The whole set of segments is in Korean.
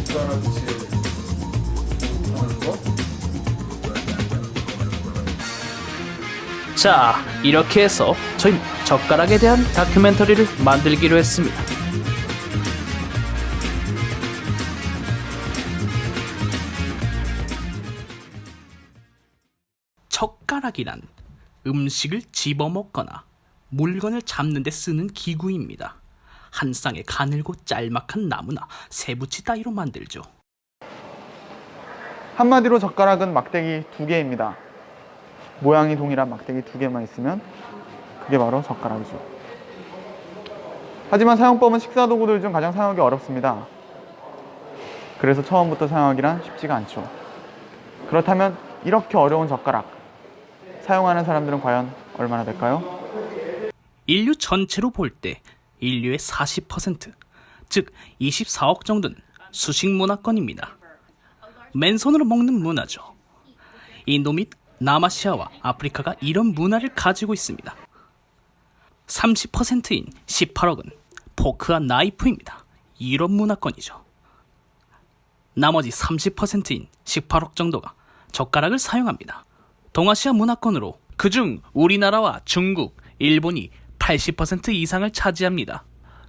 젓가락질 하는 거? 자, 이렇게 해서 저희는 젓가락에 대한 다큐멘터리를 만들기로 했습니다. 젓가락이란 음식을 집어먹거나 물건을 잡는 데 쓰는 기구입니다. 한 쌍의 가늘고 짤막한 나무나 새붙이 따위로 만들죠. 한마디로 젓가락은 막대기 2개입니다. 모양이 동일한 막대기 2개만 있으면 그게 바로 젓가락이죠. 하지만 사용법은 식사도구들 중 가장 사용하기 어렵습니다. 그래서 처음부터 사용하기란 쉽지가 않죠. 그렇다면 이렇게 어려운 젓가락 사용하는 사람들은 과연 얼마나 될까요? 인류 전체로 볼 때 인류의 40%, 즉 24억 정도는 수식 문화권입니다. 맨손으로 먹는 문화죠. 인도 및 남아시아와 아프리카가 이런 문화를 가지고 있습니다. 30%인 18억은 포크와 나이프입니다. 이런 문화권이죠. 나머지 30%인 18억 정도가 젓가락을 사용합니다. 동아시아 문화권으로 그중 우리나라와 중국, 일본이 80% 이상을 차지합니다.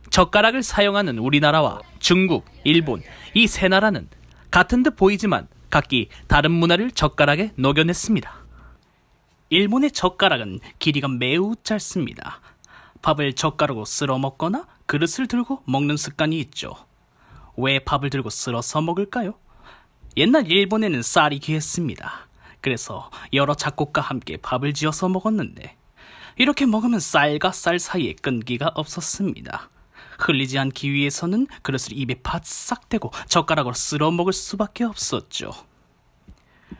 젓가락을 사용하는 우리나라와 중국, 일본 이 세 나라는 같은 듯 보이지만 각기 다른 문화를 젓가락에 녹여냈습니다. 일본의 젓가락은 길이가 매우 짧습니다. 밥을 젓가락으로 쓸어 먹거나 그릇을 들고 먹는 습관이 있죠. 왜 밥을 들고 쓸어서 먹을까요? 옛날 일본에는 쌀이 귀했습니다. 그래서 여러 작곡과 함께 밥을 지어서 먹었는데 이렇게 먹으면 쌀과 쌀 사이에 끈기가 없었습니다. 흘리지 않기 위해서는 그릇을 입에 바싹 대고 젓가락으로 쓸어 먹을 수밖에 없었죠.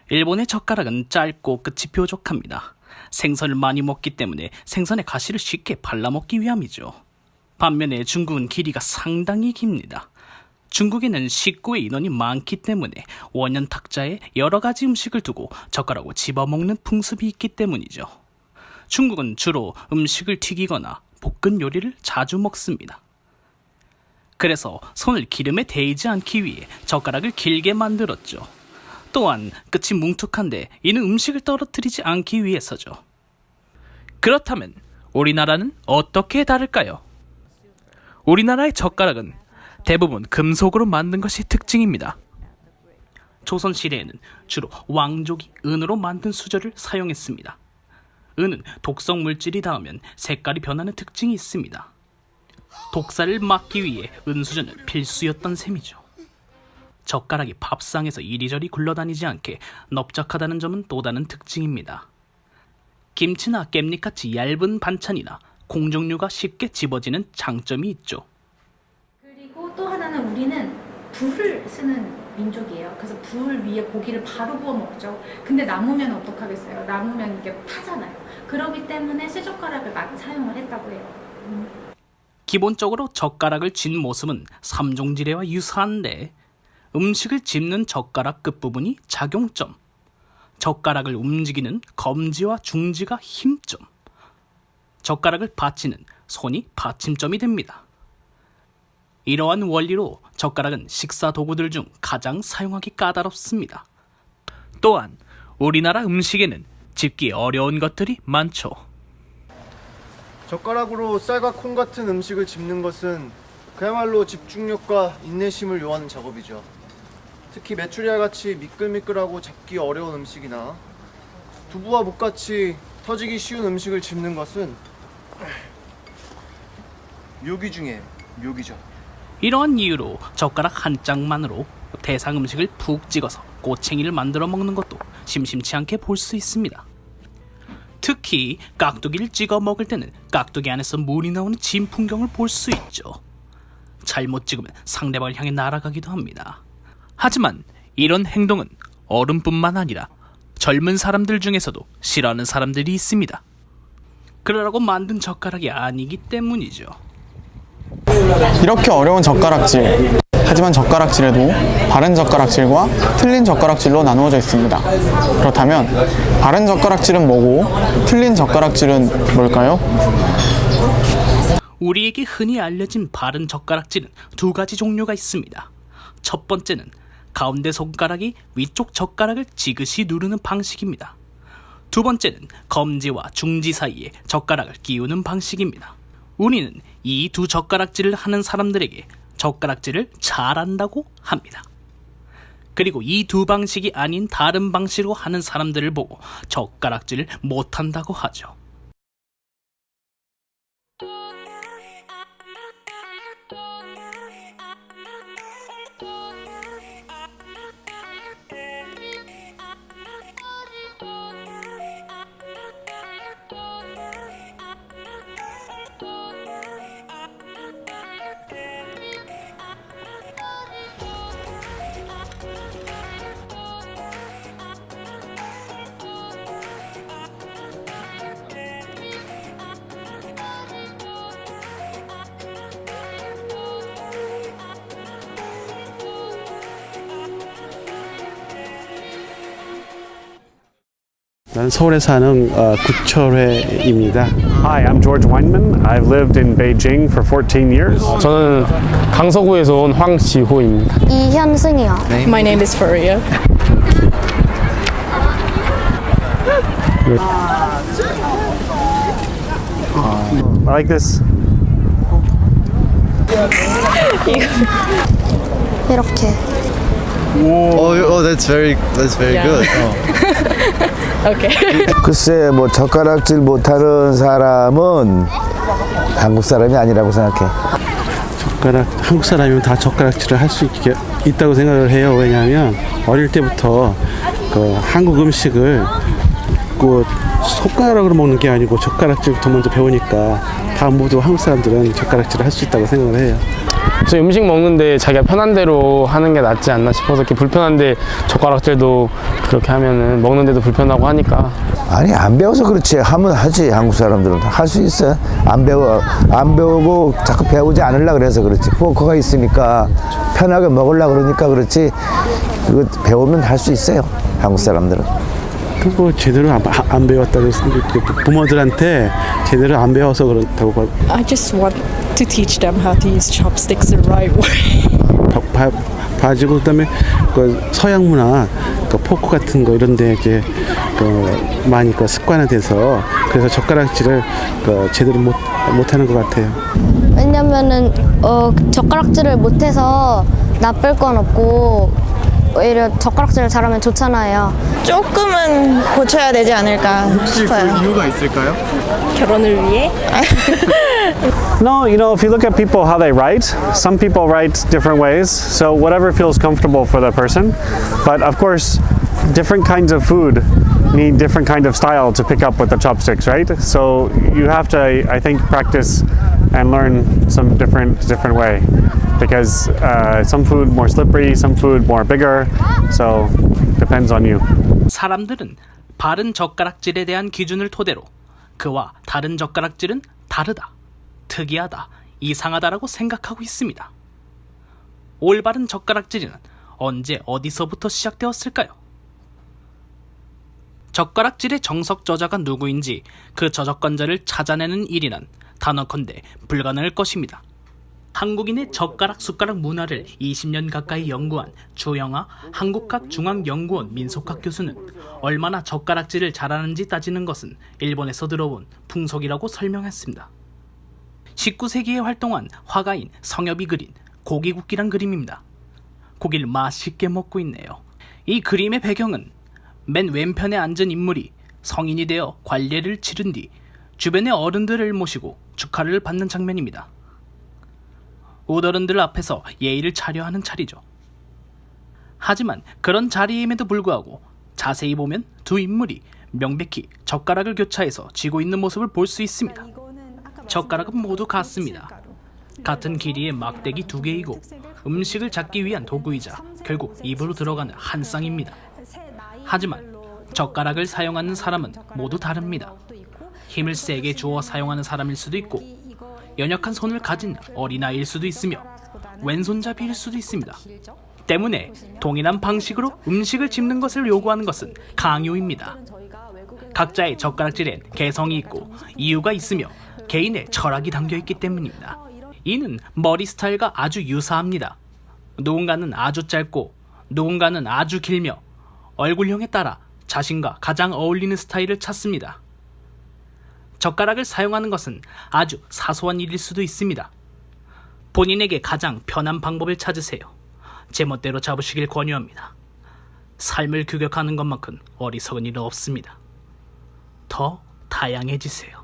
일본의 젓가락은 짧고 끝이 뾰족합니다. 생선을 많이 먹기 때문에 생선의 가시를 쉽게 발라먹기 위함이죠. 반면에 중국은 길이가 상당히 깁니다. 중국에는 식구의 인원이 많기 때문에 원형 탁자에 여러 가지 음식을 두고 젓가락으로 집어먹는 풍습이 있기 때문이죠. 중국은 주로 음식을 튀기거나 볶은 요리를 자주 먹습니다. 그래서 손을 기름에 데이지 않기 위해 젓가락을 길게 만들었죠. 또한 끝이 뭉툭한데 이는 음식을 떨어뜨리지 않기 위해서죠. 그렇다면 우리나라는 어떻게 다를까요? 우리나라의 젓가락은 대부분 금속으로 만든 것이 특징입니다. 조선시대에는 주로 왕족이 은으로 만든 수저를 사용했습니다. 은은 독성 물질이 닿으면 색깔이 변하는 특징이 있습니다. 독살을 막기 위해 은수저는 필수였던 셈이죠. 젓가락이 밥상에서 이리저리 굴러다니지 않게 넓적하다는 점은 또 다른 특징입니다. 김치나 깻잎같이 얇은 반찬이나 콩종류가 쉽게 집어지는 장점이 있죠. 그리고 또 하나는 우리는 불을 쓰는 민족이에요. 그래서 불 위에 고기를 바로 구워 먹죠. 근데 남으면 어떡하겠어요? 남으면 이게 타잖아요. 그렇기 때문에 쇠젓가락을 많이 사용을 했다고 해요. 기본적으로 젓가락을 쥔 모습은 삼종지레와 유사한데 음식을 집는 젓가락 끝부분이 작용점, 젓가락을 움직이는 검지와 중지가 힘점, 젓가락을 받치는 손이 받침점이 됩니다. 이러한 원리로 젓가락은 식사 도구들 중 가장 사용하기 까다롭습니다. 또한 우리나라 음식에는 집기 어려운 것들이 많죠. 젓가락으로 쌀과 콩 같은 음식을 집는 것은 그야말로 집중력과 인내심을 요하는 작업이죠. 특히 메추리알 같이 미끌미끌하고 잡기 어려운 음식이나 두부와 묵같이 터지기 쉬운 음식을 집는 것은 묘기 중에 묘기죠. 이러한 이유로 젓가락 한 짝만으로 대상 음식을 푹 찍어서 꼬챙이를 만들어 먹는 것도 심심치 않게 볼 수 있습니다. 특히 깍두기를 찍어 먹을 때는 깍두기 안에서 물이 나오는 진 풍경을 볼 수 있죠. 잘못 찍으면 상대방을 향해 날아가기도 합니다. 하지만 이런 행동은 어른뿐만 아니라 젊은 사람들 중에서도 싫어하는 사람들이 있습니다. 그러라고 만든 젓가락이 아니기 때문이죠. 이렇게 어려운 젓가락질, 하지만 젓가락질에도 바른 젓가락질과 틀린 젓가락질로 나누어져 있습니다. 그렇다면 바른 젓가락질은 뭐고 틀린 젓가락질은 뭘까요? 우리에게 흔히 알려진 바른 젓가락질은 두 가지 종류가 있습니다. 첫 번째는 가운데 손가락이 위쪽 젓가락을 지그시 누르는 방식입니다. 두 번째는 검지와 중지 사이에 젓가락을 끼우는 방식입니다. 우리는 이 두 젓가락질을 하는 사람들에게 젓가락질을 잘한다고 합니다. 그리고 이 두 방식이 아닌 다른 방식으로 하는 사람들을 보고 젓가락질을 못한다고 하죠. 나는 서울에 사는 구철회입니다. Hi, I'm George Weinman. I've lived in Beijing for 14 years. 저는 강서구에서 온 황지호입니다. 이현승이요. My name is Faria. Like this. 이렇게. Oh, that's very good. Okay. 글쎄 뭐 젓가락질 못하는 사람은 한국 사람이 아니라고 생각해. 한국 사람이면 다 젓가락질을 할 수 있다고 생각을 해요. 왜냐하면 어릴 때부터 그 한국 음식을 그 손가락으로 먹는 게 아니고 젓가락질부터 먼저 배우니까 다 모두 한국 사람들은 젓가락질을 할 수 있다고 생각을 해요. 저 음식 먹는데 자기가 편한 대로 하는 게 낫지 않나 싶어서 이렇게 불편한데 젓가락질도 그렇게 하면은 먹는데도 불편하고 하니까. 아니 안 배워서 그렇지. 하면 하지. 한국 사람들은 할 수 있어. 안 배우고 자꾸 배우지 않으려 그래서 그렇지. 포크가 있으니까 편하게 먹으려 그러니까 그렇지. 이거 배우면 할 수 있어요. 한국 사람들은. 그거 제대로 안 배웠다고 부모들한테 제대로 안 배워서 그렇다고 봐. I just want to teach them how to use chopsticks the right way. 봐주고 그다음에 그 서양 문화, 그 포크 같은 거 이런데 이제 그 많이 그 습관화돼서 그래서 젓가락질을 그 제대로 못하는 것 같아요. 왜냐면은 젓가락질을 못해서 나쁠 건 없고 오히려 젓가락질을 잘하면 좋잖아요. 조금은 고쳐야 되지 않을까 싶어요. 그 이유가 있을까요? 결혼을 위해? No, if you look at people how they write, some people write different ways. So whatever feels comfortable for the person. But of course, different kinds of food need different kind of style to pick up with the chopsticks, right? So you have to, I think, practice and learn some different way. Because some food more slippery, some food more bigger, so depends on you. 사람들은 바른 젓가락질에 대한 기준을 토대로 그와 다른 젓가락질은 다르다, 특이하다, 이상하다라고 생각하고 있습니다. 올바른 젓가락질은 언제 어디서부터 시작되었을까요? 젓가락질의 정석 저자가 누구인지 그 저작권자를 찾아내는 일이란 단언컨대 불가능할 것입니다. 한국인의 젓가락 숟가락 문화를 20년 가까이 연구한 주영아 한국학중앙연구원 민속학 교수는 얼마나 젓가락질을 잘하는지 따지는 것은 일본에서 들어온 풍속이라고 설명했습니다. 19세기에 활동한 화가인 성엽이 그린 고기국기란 그림입니다. 고기를 맛있게 먹고 있네요. 이 그림의 배경은 맨 왼편에 앉은 인물이 성인이 되어 관례를 치른 뒤 주변의 어른들을 모시고 축하를 받는 장면입니다. 우더른들 앞에서 예의를 차려하는 차리죠. 하지만 그런 자리임에도 불구하고 자세히 보면 두 인물이 명백히 젓가락을 교차해서 쥐고 있는 모습을 볼 수 있습니다. 젓가락은 모두 같습니다. 같은 길이의 막대기 두 개이고 음식을 잡기 위한 도구이자 결국 입으로 들어가는 한 쌍입니다. 하지만 젓가락을 사용하는 사람은 모두 다릅니다. 힘을 세게 주어 사용하는 사람일 수도 있고 연약한 손을 가진 어린아이일 수도 있으며 왼손잡이일 수도 있습니다. 때문에 동일한 방식으로 음식을 집는 것을 요구하는 것은 강요입니다. 각자의 젓가락질엔 개성이 있고 이유가 있으며 개인의 철학이 담겨있기 때문입니다. 이는 머리 스타일과 아주 유사합니다. 누군가는 아주 짧고 누군가는 아주 길며 얼굴형에 따라 자신과 가장 어울리는 스타일을 찾습니다. 젓가락을 사용하는 것은 아주 사소한 일일 수도 있습니다. 본인에게 가장 편한 방법을 찾으세요. 제멋대로 잡으시길 권유합니다. 삶을 규격하는 것만큼 어리석은 일은 없습니다. 더 다양해지세요.